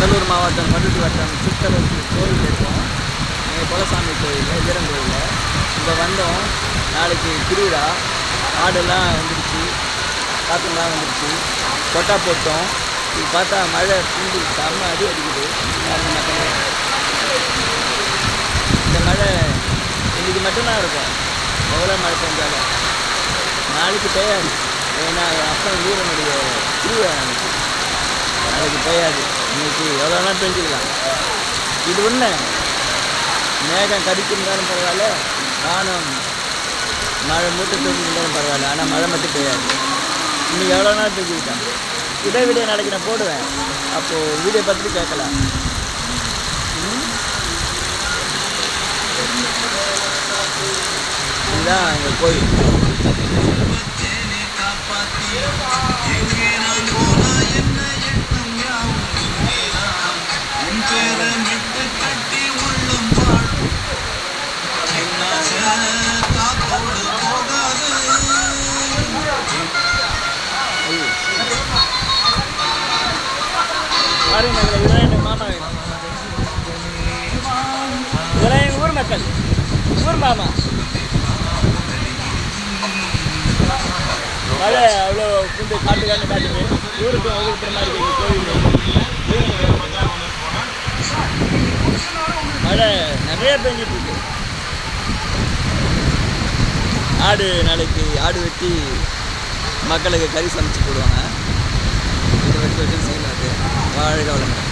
கடலூர் மாவட்டம் பருத்தி வட்டம் சித்தலூர் கோயில் இருக்கோம். குலசாமி கோயில், வீரன் கோயில். இங்கே வந்தோம். நாளைக்கு திருவிழா. ஆடெல்லாம் வந்துடுச்சு, காற்றுலாம் வந்துடுச்சு. கொட்டா போட்டோம். இது பார்த்தா மழை பூண்டு செம்ம அடி அடிக்குது. இந்த மழை இன்றைக்கி மட்டும்தான் இருக்கும். எவ்வளோ மழை பெஞ்சாலும் நாளைக்கு பெய்யாது. ஏன்னா என் அப்பன் வீரனுடைய திருவிழா நாளைக்கு பெய்யாது. இன்னைக்கு எவ்வளோலாம் பெஞ்சிக்கலாம். இது ஒன்று, மேகம் கடிக்கின்றாலும் பரவாயில்ல, வானம் மழை மூட்டை பெஞ்சிருந்தாலும் பரவாயில்ல, ஆனால் மழை மட்டும் பெய்யாது. இன்றைக்கி எவ்வளோ நாள் பெஞ்சுக்கிட்டான். இதே வீடியோ நாளைக்கு நான் போடுவேன். அப்போது வீடியோ பார்த்துட்டு கேட்கலாம். இதுதான் எங்கள் கோயில். பாருங்க, இதெல்லாம் எங்கள் மாமா வேணும். இதெல்லாம் எங்கள் ஊர் மக்கள், ஊர் மாமா. மழை அவ்வளோ புண்டு காட்டுக்கான்னு காட்டுது. ஊருக்கும் ஒதுக்குற மாதிரி இருக்குது கோயில். மழை நிறைய பெஞ்சிட்டு இருக்கு. ஆடு நாளைக்கு ஆடு வெட்டி மக்களுக்கு கறி சமைச்சு போடுவாங்க. இதை வச்சு செய்யலாம். வாழ்க வளமுடன்.